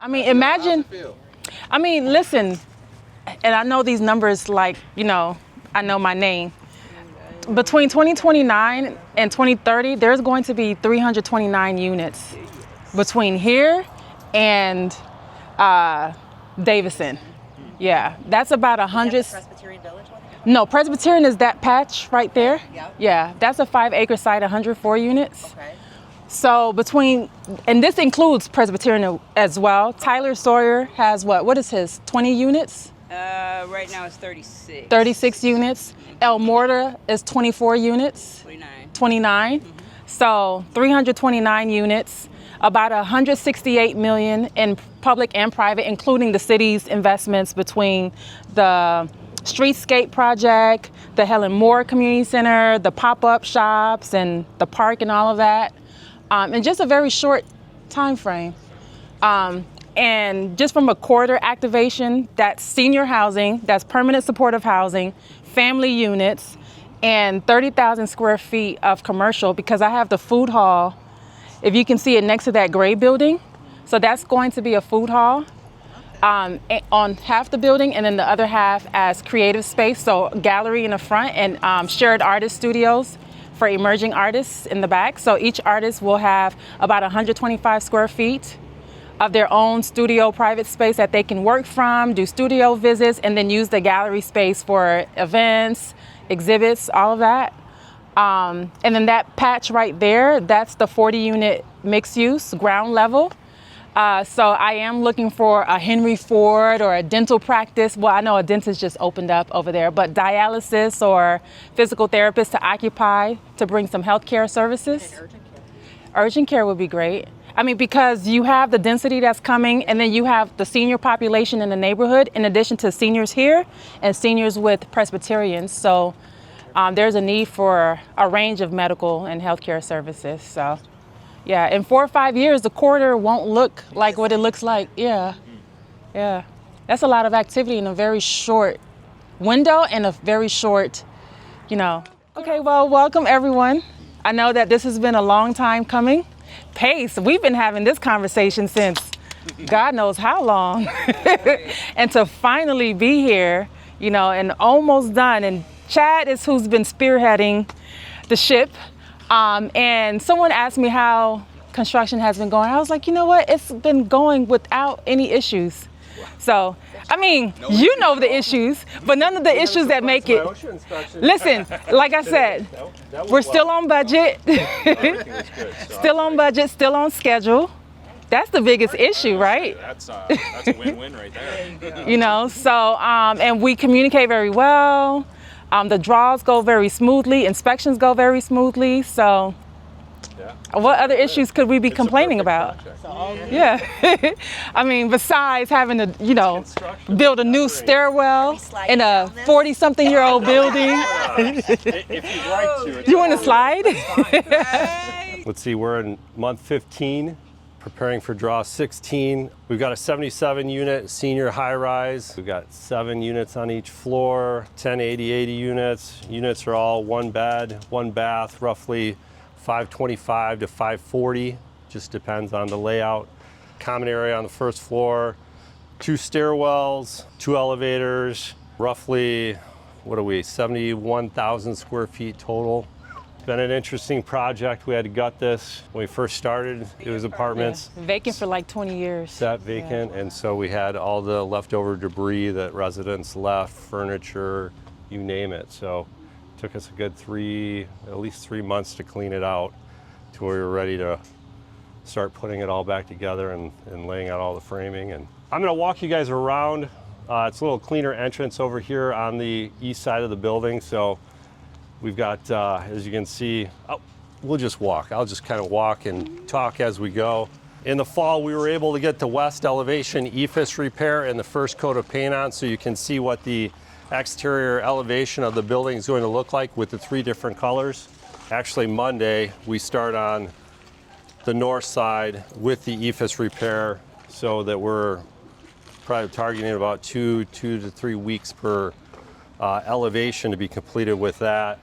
I mean, imagine, I mean, listen, and I know these numbers like, I know my name. Between 2029 and 2030, there's going to be 329 units between here and Davison. Yeah, that's about 100. Presbyterian Village one? No, Presbyterian is that patch right there. Yeah. Yeah, that's a 5-acre site, 104 units. Okay. So and this includes Presbyterian as well. Tyler Sawyer has what is his, 20 units? Right now it's 36. 36 units. El Morta is 24 units. 29. Mm-hmm. So 329 units, about 168 million in public and private, including the city's investments between the Streetscape project, the Helen Moore Community Center, the pop-up shops, and the park and all of that. In just a very short time frame. And just from a corridor activation, that's senior housing, that's permanent supportive housing, family units, and 30,000 square feet of commercial, because I have the food hall, if you can see it next to that gray building. So that's going to be a food hall on half the building, and then the other half as creative space. So gallery in the front and shared artist studios for emerging artists in the back. So each artist will have about 125 square feet of their own studio private space that they can work from, do studio visits, and then use the gallery space for events, exhibits, all of that. And then that patch right there, that's the 40-unit mixed use ground level. So I am looking for a Henry Ford or a dental practice. Well, I know a dentist just opened up over there, but dialysis or physical therapist to occupy to bring some healthcare services. And urgent care. Urgent care would be great. I mean, because you have the density that's coming, and then you have the senior population in the neighborhood, in addition to seniors here and seniors with Presbyterians. So there's a need for a range of medical and healthcare services. So yeah, in 4 or 5 years, the corridor won't look like what it looks like. Yeah, yeah. That's a lot of activity in a very short window and a very short, Okay, well, welcome everyone. I know that this has been a long time coming. Pace, we've been having this conversation since God knows how long. And to finally be here, and almost done. And Chad is who's been spearheading the ship. And someone asked me how construction has been going. I was like, you know what? It's been going without any issues. So, I mean, you know the issues, but none of the issues that make it. Listen, like I said, we're still on budget. Still on budget, still on schedule. That's the biggest issue, right? That's a win-win right there. So, and we communicate very well. The draws go very smoothly, inspections go very smoothly. So what other issues could we be complaining about? Yeah. I mean, besides having to, build a new stairwell in a 40-something-year-old building. If you'd like to. You want to slide? Let's see, we're in month 15, preparing for draw 16. We've got a 77-unit senior high-rise. We've got 7 units on each floor, 10 80/80 units. Units are all 1 bed, 1 bath, roughly 525 to 540, just depends on the layout. Common area on the first floor, 2 stairwells, 2 elevators, roughly, 71,000 square feet total. It's been an interesting project. We had to gut this when we first started. It was apartments. Yeah. Vacant for like 20 years. Sat vacant, and so we had all the leftover debris that residents left, furniture, you name it. So it took us a good at least 3 months to clean it out to where we were ready to start putting it all back together and laying out all the framing. And I'm gonna walk you guys around. It's a little cleaner entrance over here on the east side of the building. So we've got, as you can see, we'll just walk. I'll just kind of walk and talk as we go. In the fall, we were able to get the west elevation EFIS repair and the first coat of paint on, so you can see what the exterior elevation of the building is going to look like with the 3 different colors. Actually, Monday, we start on the north side with the EFIS repair, so that we're probably targeting about 2 to 3 weeks per elevation to be completed with that.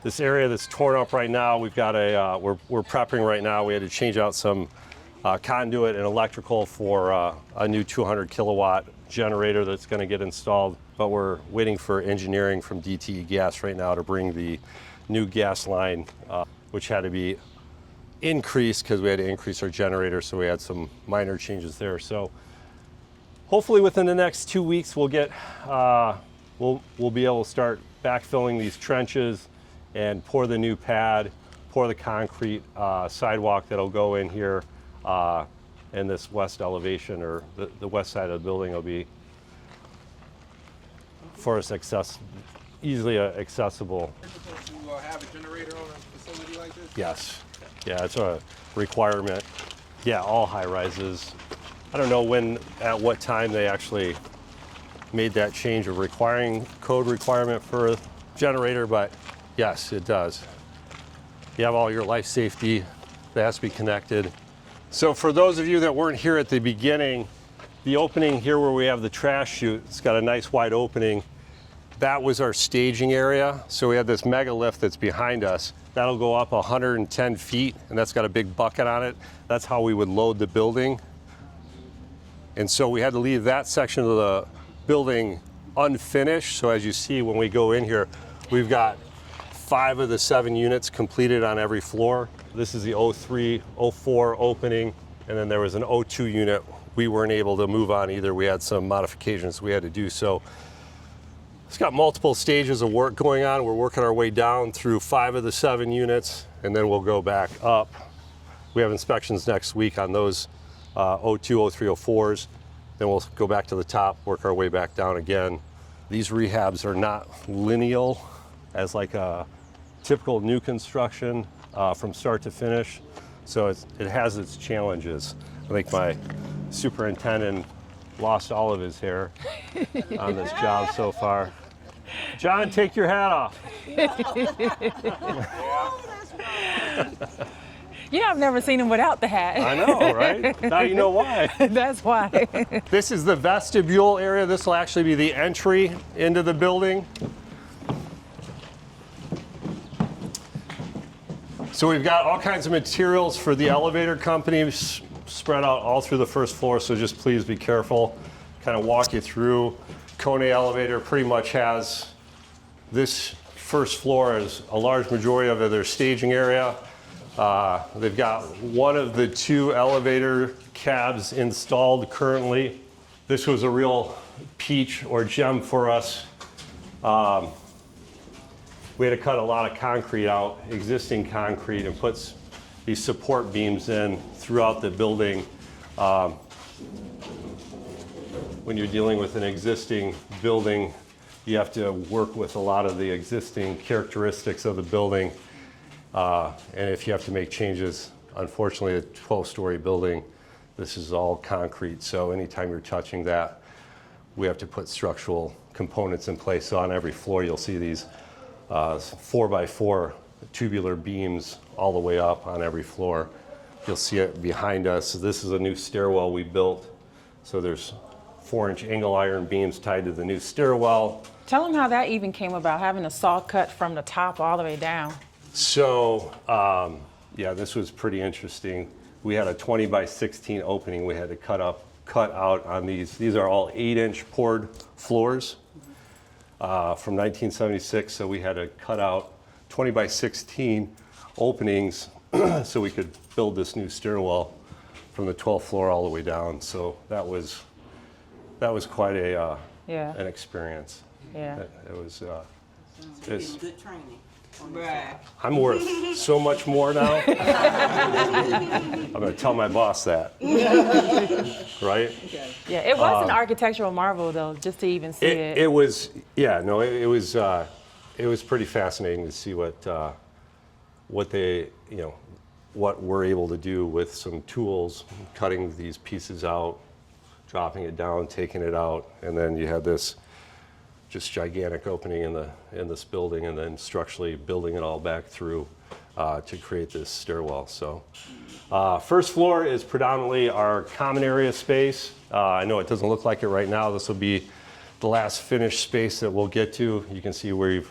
This area that's torn up right now, we've got we're prepping right now. We had to change out some conduit and electrical for a new 200 kilowatt generator that's going to get installed. But we're waiting for engineering from DTE Gas right now to bring the new gas line, which had to be increased because we had to increase our generator, so we had some minor changes there. So hopefully within the next 2 weeks we'll get we'll be able to start backfilling these trenches and pour the new pad, pour the concrete sidewalk that'll go in here, and this west elevation, or the west side of the building, will be for us easily accessible. To have a generator on a facility like this? Yes. Yeah, it's a requirement. Yeah, all high rises. I don't know at what time they actually made that change of code requirement for a generator, but yes, it does. You have all your life safety that has to be connected. So for those of you that weren't here at the beginning, the opening here where we have the trash chute, it's got a nice wide opening. That was our staging area. So we have this mega lift that's behind us. That'll go up 110 feet, and that's got a big bucket on it. That's how we would load the building. And so we had to leave that section of the building unfinished. So as you see, when we go in here, we've got 5 of the 7 units completed on every floor. This is the 03, 04 opening, and then there was an 02 unit we weren't able to move on either. We had some modifications we had to do. So it's got multiple stages of work going on. We're working our way down through 5 of the 7 units, and then we'll go back up. We have inspections next week on those 02, 03, 04s. Then we'll go back to the top, work our way back down again. These rehabs are not lineal as like a typical new construction from start to finish. So it has its challenges. I think my superintendent lost all of his hair on this job so far. John, take your hat off. Yeah, I've never seen him without the hat. I know, right? Now you know why. That's why. This is the vestibule area. This will actually be the entry into the building. So we've got all kinds of materials for the elevator company spread out all through the first floor, so just please be careful. Kind of walk you through. Kone Elevator pretty much has this first floor as a large majority of their staging area. They've got one of the 2 elevator cabs installed currently. This was a real peach or gem for us. We had to cut a lot of concrete out, existing concrete, and put these support beams in throughout the building. When you're dealing with an existing building, you have to work with a lot of the existing characteristics of the building. And if you have to make changes, unfortunately, a 12-story building, this is all concrete. So anytime you're touching that, we have to put structural components in place. So on every floor, you'll see these 4x4 tubular beams all the way up on every floor. You'll see it behind us. This is a new stairwell we built. So there's 4-inch angle iron beams tied to the new stairwell. Tell them how that even came about, having a saw cut from the top all the way down. So, yeah, this was pretty interesting. We had a 20 by 16 opening we had to cut out on these. These are all 8-inch poured floors from 1976. So we had to cut out 20 by 16 openings so we could build this new stairwell from the 12th floor all the way down. So that was quite an experience. Yeah. It was. Good training. Right. I'm worth so much more now. I'm going to tell my boss that. Right? Yeah, it was an architectural marvel, though, just to even see it. It was, yeah, no, it was pretty fascinating to see what they, what we're able to do with some tools, cutting these pieces out, dropping it down, taking it out, and then you had this just gigantic opening in this building, and then structurally building it all back through to create this stairwell. So first floor is predominantly our common area space. I know it doesn't look like it right now. This will be the last finished space that we'll get to. You can see we've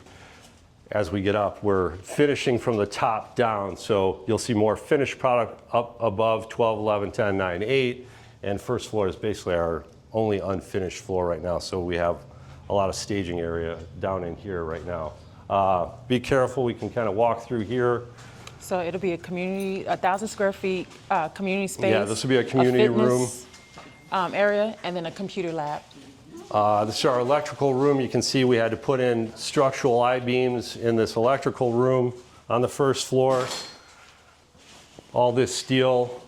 as we get up. We're finishing from the top down, so you'll see more finished product up above 12, 11, 10, 9, 8, and first floor is basically our only unfinished floor right now, so we have a lot of staging area down in here right now. Be careful, we can kind of walk through here. So it'll be a community, 1,000 square feet community space. Yeah, this will be a community room. Area, and then a computer lab. This is our electrical room. You can see we had to put in structural I-beams in this electrical room on the first floor. All this steel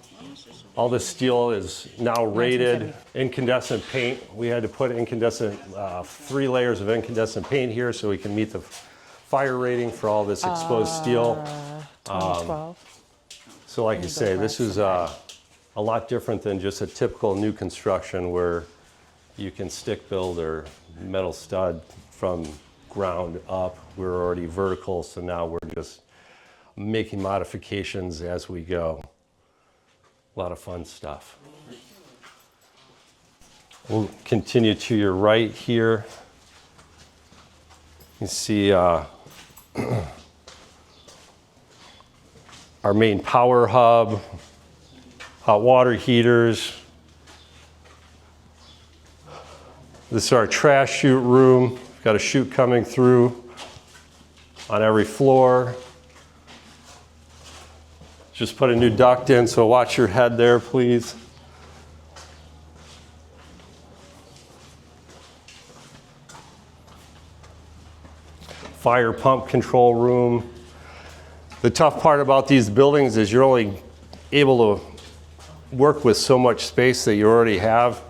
is now rated incandescent paint. We had to put incandescent, 3 layers of incandescent paint here so we can meet the fire rating for all this exposed steel. 2012. So like you say, this is a lot different than just a typical new construction where you can stick build or metal stud from ground up. We're already vertical, so now we're just making modifications as we go. A lot of fun stuff. We'll continue to your right here. You see our main power hub, hot water heaters. This is our trash chute room. We've got a chute coming through on every floor. Just put a new duct in, so watch your head there, please. Fire pump control room. The tough part about these buildings is you're only able to work with so much space that you already have.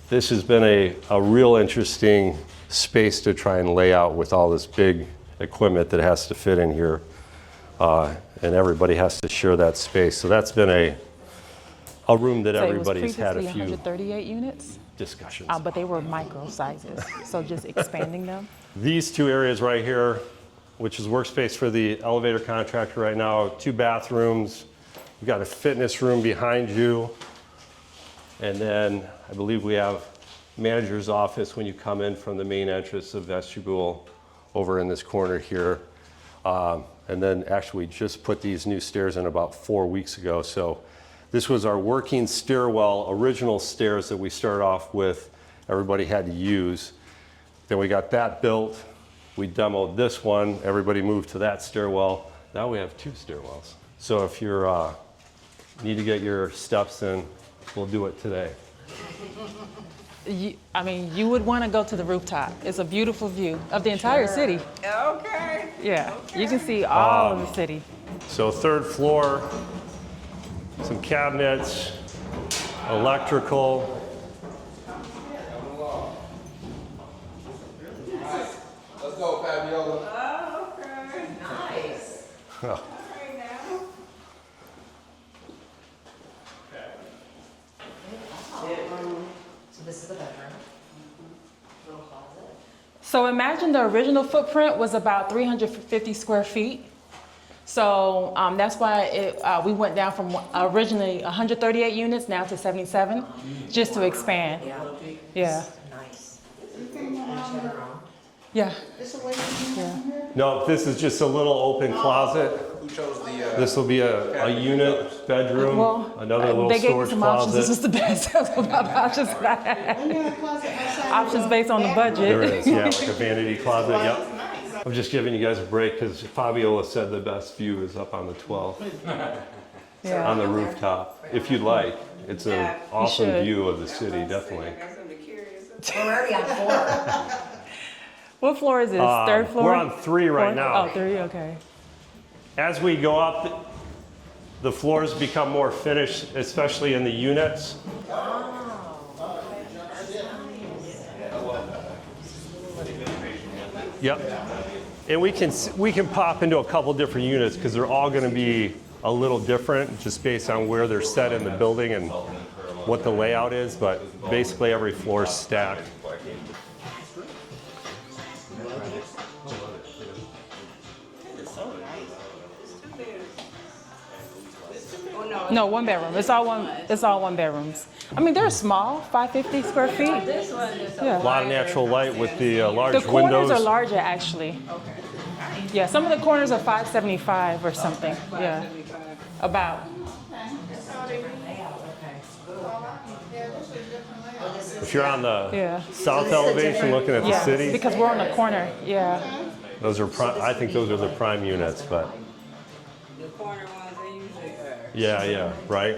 This has been a real interesting space to try and lay out with all this big equipment that has to fit in here. And everybody has to share that space. So that's been a room that everybody's had a few 138 units, discussions. but they were micro sizes, so just expanding them. These 2 areas right here, which is workspace for the elevator contractor right now, 2 bathrooms. We've got a fitness room behind you. And then I believe we have manager's office when you come in from the main entrance of vestibule over in this corner here. And then actually we just put these new stairs in about 4 weeks ago. So this was our working stairwell, original stairs that we started off with, everybody had to use. Then we got that built. We demoed this one, everybody moved to that stairwell. Now we have 2 stairwells. So if you're need to get your steps in, we'll do it today. You would want to go to the rooftop. It's a beautiful view of the entire city. Okay. Yeah, you can see all of the city. So 3rd floor, some cabinets, electrical. Let's go, Fabiola. Oh, okay. Nice. Oh. All right now. So this is the bedroom. Little closet. So imagine the original footprint was about 350 square feet. So that's why we went down from originally 138 units now to 77, just to expand. Yeah. Nice. Each have their own. Yeah. No, this is just a little open closet. Who chose the? This will be a unit, bedroom, Well, another little they gave me storage some options. This was closet. the best options that I had. Options based on the budget. There is, yeah, like a vanity closet, yep. I'm just giving you guys a break because Fabiola said the best view is up on the 12th, Yeah. on the rooftop, if you'd like. It's an awesome should. view of the city, definitely. I got something curious. We're already on 4. What floor is this? 3rd floor? We're on 3 right now. Oh, 3, okay. As we go up, the floors become more finished, especially in the units. Yep. And we can pop into a couple different units because they're all going to be a little different just based on where they're set in the building and what the layout is, but basically every floor is stacked. No, 1 bedroom. It's all one bedrooms. I mean, they're small, 550 square feet. A lot of natural light with the large The corners windows. are larger, actually. Yeah, some of the corners are 575 or something. Yeah, about. If you're on the Yeah. south elevation looking at the Yeah, city, because we're on the corner. Yeah. those are I think those are the prime units, but The corner ones, they usually are. yeah, right.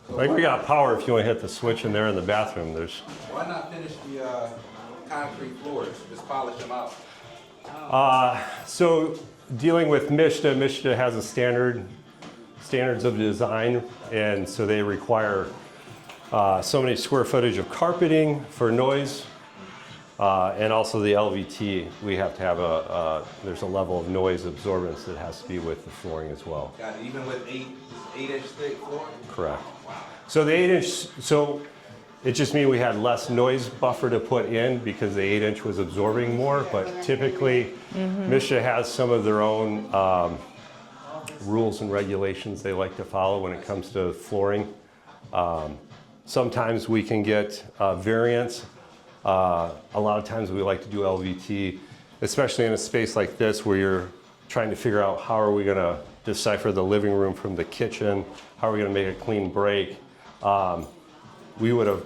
Like we got power if you want to hit the switch in there in the bathroom. There's Why not finish the concrete floors? Just polish them out. so dealing with Mishta has a standards of design, and so they require so many square footage of carpeting for noise, and also the LVT. We have to have there's a level of noise absorbance that has to be with the flooring as well. Got it. Even with 8-inch thick floor? Correct. So the 8-inch, so it just means we had less noise buffer to put in because the 8-inch was absorbing more, but typically Mishta has some of their own rules and regulations they like to follow when it comes to flooring. Sometimes we can get variance. A lot of times we like to do LVT, especially in a space like this where you're trying to figure out how are we going to decipher the living room from the kitchen, how are we going to make a clean break. We would have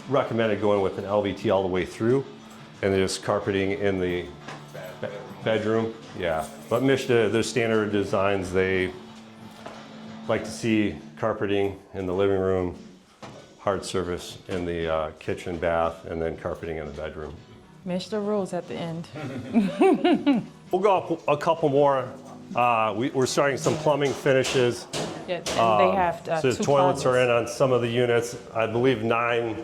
recommended going with an LVT all the way through and then just carpeting in the bedroom. Yeah, but Mishta, their standard designs, they like to see carpeting in the living room, hard surface in the kitchen, bath, and then carpeting in the bedroom. Mish the rules at the end. We'll go up a couple more. We're starting some plumbing finishes. Yeah, and they have So two the toilets closets. are in on some of the units. I believe 9,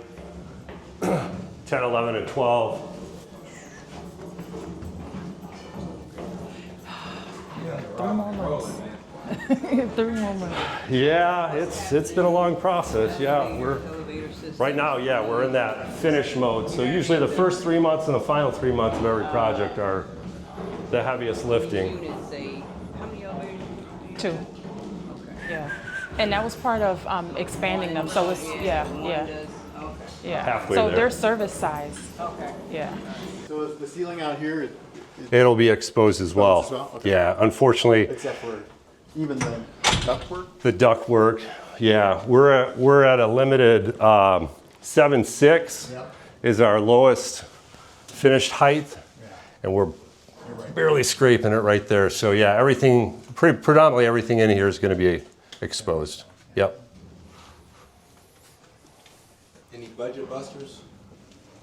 10, 11, and 12. Three more months. 3 more months. Yeah, it's been a long process. Yeah, we're right now. Yeah, we're in that finish mode. So usually the first 3 months and the final 3 months of every project are the heaviest lifting. Units say, how many elevators? 2. Yeah. And that was part of expanding them. So it's, yeah. Okay. Yeah. Halfway so there. they're service size. Okay. Yeah. So is the ceiling out here, It'll be exposed as well. Exposed as well? Okay. Yeah, unfortunately, except for even the ductwork? the ductwork. Yeah, we're at a limited 7.6 Yep. is our lowest finished height, and we're barely scraping it right there. So yeah, everything, predominantly everything in here is going to be exposed. Yep. Any budget busters?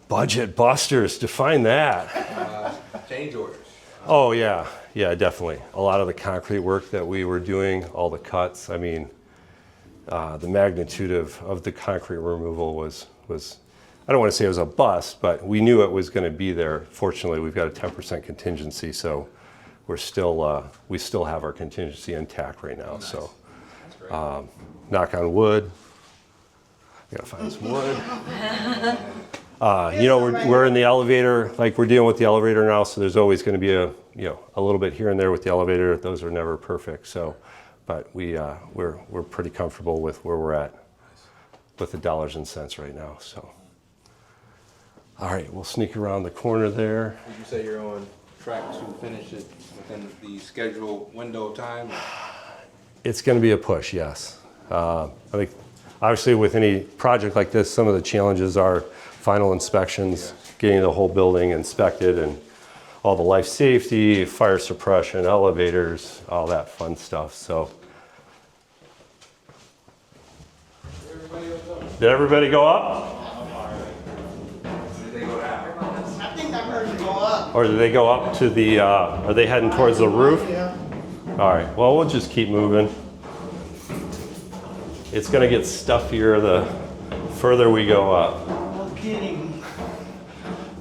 Budget busters, define that. Change orders. Oh yeah, definitely. A lot of the concrete work that we were doing, all the cuts. I mean, the magnitude of the concrete removal was. I don't want to say it was a bust, but we knew it was going to be there. Fortunately, we've got a 10% contingency, so we still have our contingency intact right now. Nice. So, knock on wood. I gotta find some wood. We're in the elevator, like we're dealing with the elevator now, so there's always going to be a little bit here and there with the elevator. Those are never perfect. So, but we're pretty comfortable with where we're at with the dollars and cents right now. So, all right, we'll sneak around the corner there. Would you say you're on track to finish it within the scheduled window of time? It's going to be a push, yes. I think obviously with any project like this, some of the challenges are final inspections, getting the whole building inspected, and all the life safety, fire suppression, elevators, all that fun stuff. So, did everybody go up? I think I heard you go up. Or did they go up to the, are they heading towards the roof? Yeah. All right, well, we'll just keep moving. It's going to get stuffier the further we go up. No kidding.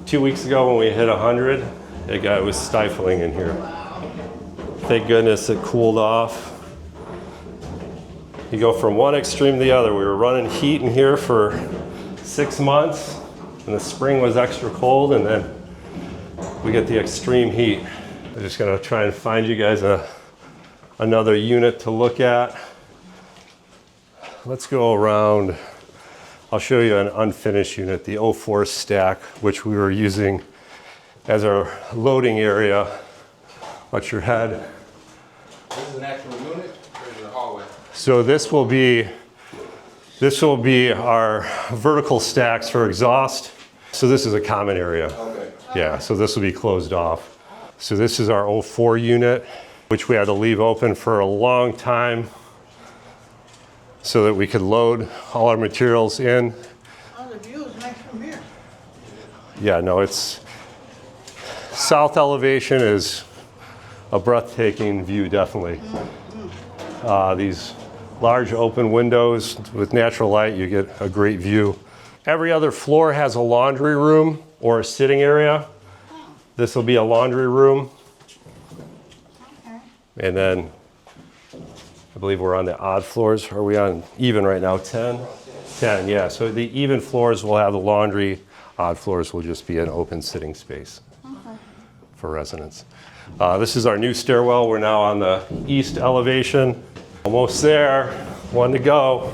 2 weeks ago when we hit 100, it was stifling in here. Thank goodness it cooled off. You go from one extreme to the other. We were running heat in here for 6 months, and the spring was extra cold, and then we get the extreme heat. I'm just gonna try and find you guys another unit to look at. Let's go around. I'll show you an unfinished unit, the 04 stack, which we were using as our loading area Watch your head. This is an actual unit, or is it a hallway? So this will be our vertical stacks for exhaust. So this is a common area. Okay. Yeah, so this will be closed off. So this is our 04 unit, which we had to leave open for a long time so that we could load all our materials in. Oh, the view is nice from here. Yeah, no, it's south elevation is a breathtaking view, definitely. These large open windows with natural light, you get a great view. Every other floor has a laundry room or a sitting area. This will be a laundry room. And then I believe we're on the odd floors. Are we on even right now? 10? 10, yeah. So the even floors will have the laundry. Odd floors will just be an open sitting space for residents. This is our new stairwell. We're now on the east elevation. Almost there. One to go.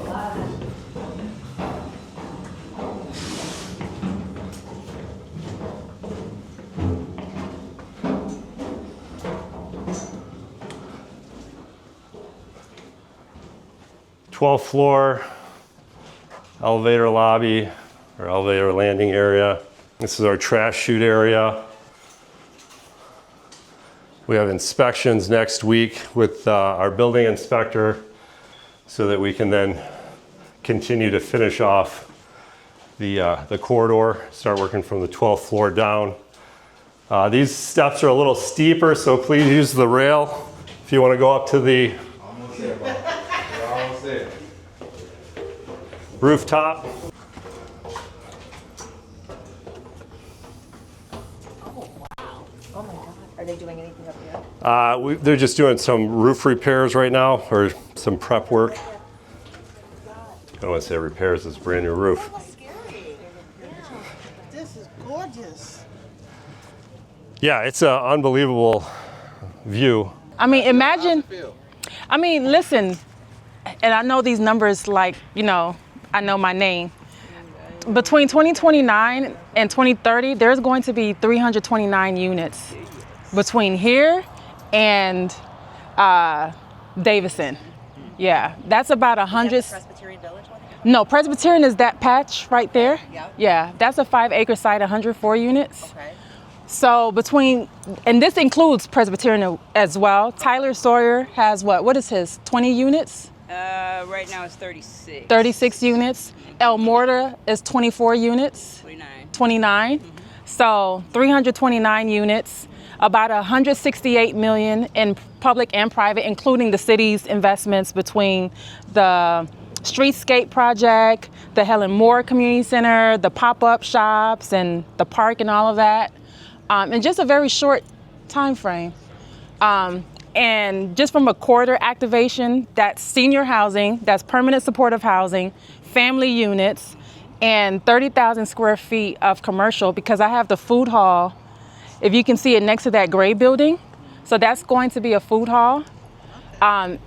th floor, elevator lobby or elevator landing area. This is our trash chute area. We have inspections next week with our building inspector so that we can then continue to finish off the corridor, start working from the 12th floor down. These steps are a little steeper, so please use the rail if you want to go up to the Almost there, bro. We're almost there. rooftop. Oh my God, are they doing anything up here? They're just doing some roof repairs right now, or some prep work. I don't want to say repairs, it's a brand new roof. Scary. This is gorgeous. Yeah, it's an unbelievable view. I mean, imagine, I mean, listen, and I know these numbers like, you know, I know my name. Between 2029 and 2030, there's going to be 329 units between here and Davison. Yeah, that's about 100. Presbyterian Village one? No, Presbyterian is that patch right there. Yeah. Yeah, that's a 5-acre site, 104 units. Okay. So between, and this includes Presbyterian as well. Tyler Sawyer has what is his, 20 units? Right now it's 36. 36 units. El Morta is 24 units. 29. So 329 units, about 168 million in public and private, including the city's investments between the streetscape project, the Helen Moore Community Center, the pop-up shops, and the park and all of that. In just a very short time frame. And just from a corridor activation, that's senior housing, that's permanent supportive housing, family units, and 30,000 square feet of commercial, because I have the food hall, if you can see it next to that gray building. So that's going to be a food hall on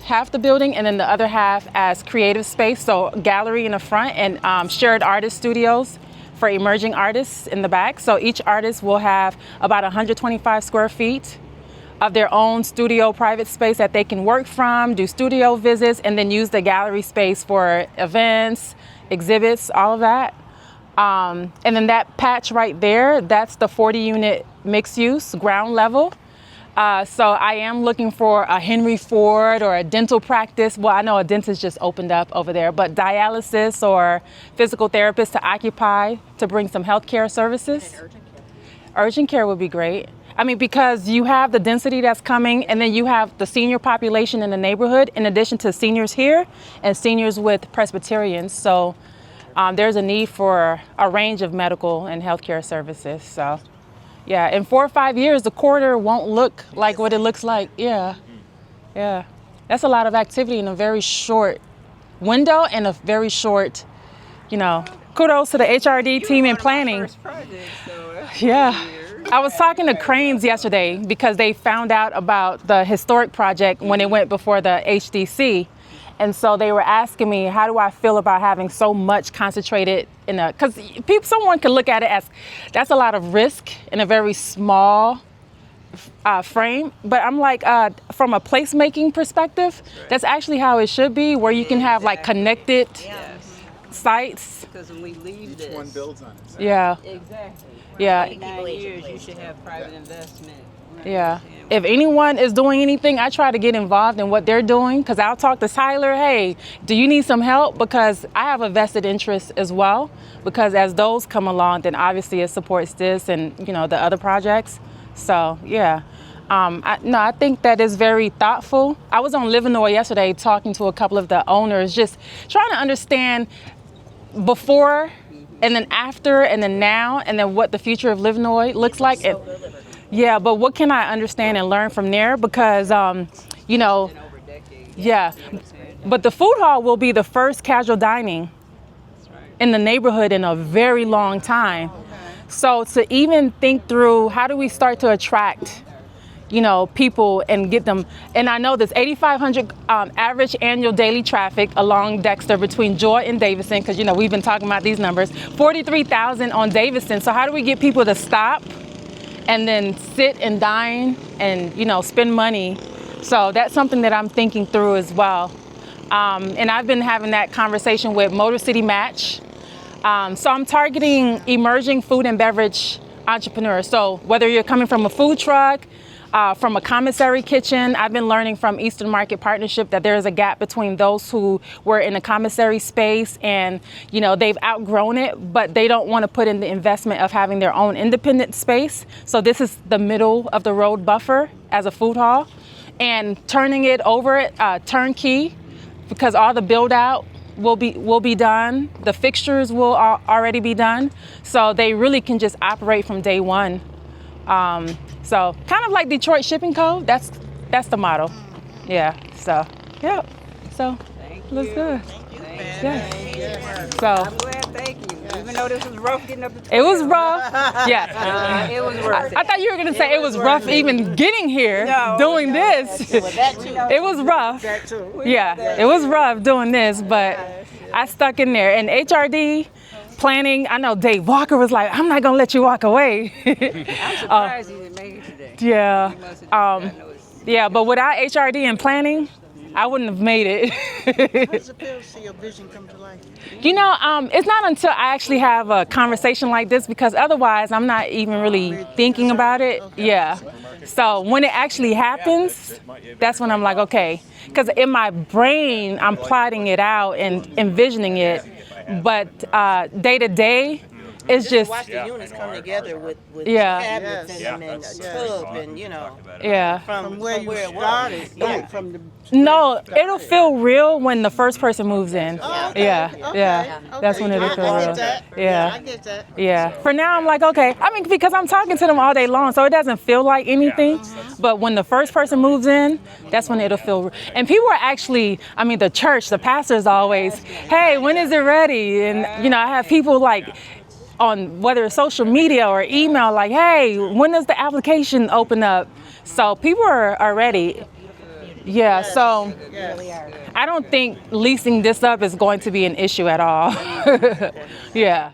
half the building, and then the other half as creative space. So gallery in the front and shared artist studios for emerging artists in the back. So each artist will have about 125 square feet of their own studio private space that they can work from, do studio visits, and then use the gallery space for events, exhibits, all of that. And then that patch right there, that's the 40 unit mixed use ground level. So I am looking for a Henry Ford or a dental practice. Well, I know a dentist just opened up over there, but dialysis or physical therapist to occupy to bring some healthcare services. And urgent care. Urgent care would be great. I mean, because you have the density that's coming, and then you have the senior population in the neighborhood, in addition to seniors here and seniors with Presbyterians. So there's a need for a range of medical and healthcare services. So yeah, in 4 or 5 years, the corridor won't look like what it looks like. Yeah, yeah. That's a lot of activity in a very short window and a very short, you know, kudos to the HRD team in planning. First project, so that's Yeah. weird. I was talking to Cranes yesterday because they found out about the historic project when it went before the HDC. And so they were asking me, how do I feel about having so much concentrated in a, because someone could look at it as that's a lot of risk in a very small frame, but I'm like, from a placemaking perspective, that's actually how it should be, where you can have like connected sites. Because when we leave this, One builds on it. Yeah, exactly. yeah, 9 years, you should have private investment. yeah. If anyone is doing anything, I try to get involved in what they're doing, because I'll talk to Tyler, hey, do you need some help? Because I have a vested interest as well, because as those come along, then obviously it supports this and, you know, the other projects. So, yeah. I think that is very thoughtful. I was on Livernois yesterday talking to a couple of the owners, just trying to understand before and then after and then now and then what the future of Livernois looks like. Yeah, but what can I understand and learn from there? Because, you know, yeah, but the food hall will be the first casual dining in the neighborhood in a very long time. So to even think through, how do we start to attract, you know, people and get them, and I know there's 8,500 average annual daily traffic along Dexter between Joy and Davison, because, you know, we've been talking about these numbers, 43,000 on Davison. So how do we get people to stop and then sit and dine and, you know, spend money? So that's something that I'm thinking through as well. And I've been having that conversation with Motor City Match. So I'm targeting emerging food and beverage entrepreneurs. So whether you're coming from a food truck, from a commissary kitchen, I've been learning from Eastern Market Partnership that there is a gap between those who were in a commissary space and, you know, they've outgrown it, but they don't want to put in the investment of having their own independent space. So this is the middle of the road buffer as a food hall, and turning it over turnkey, because all the build out will be done. The fixtures will already be done. So they really can just operate from day one. So kind of like Detroit Shipping Co. That's the model. Yeah. So yeah. So looks good. Yeah. So I'm glad, thank you. Even though this was rough getting up to 12. it was rough. Yeah. It was worth it. I thought you were gonna say it was rough even getting here, doing this. It was rough. Yeah. It was rough doing this, but I stuck in there. And HRD planning, I know Dave Walker was like, I'm not gonna let you walk away. I'm surprised you didn't make it today. Yeah. You must have just got noticed. Yeah, but without HRD and planning, I wouldn't have made it. How does it feel to see your vision come to life? You know, it's not until I actually have a conversation like this, because otherwise I'm not even really thinking about it. Yeah. So when it actually happens, that's when I'm like, okay. Because in my brain, I'm plotting it out and envisioning it. But day to day, it's just Watch the units come together with Yeah. cabinets in them and a tub and, you know, yeah. from where you started. Yeah, from the No, it'll feel real when the first person moves in. Yeah, yeah. That's when it'll feel I real. get that. I Yeah, get that. yeah. For now, I'm like, okay. I mean, because I'm talking to them all day long, so it doesn't feel like anything. But when the first person moves in, that's when it'll feel real. And people are actually, I mean, the church, the pastor's always, hey, when is it ready? And, you know, I have people like, on whether it's social media or email, like, hey, when does the application open up? So people are ready. Yeah, so I don't think leasing this up is going to be an issue at all. Yeah.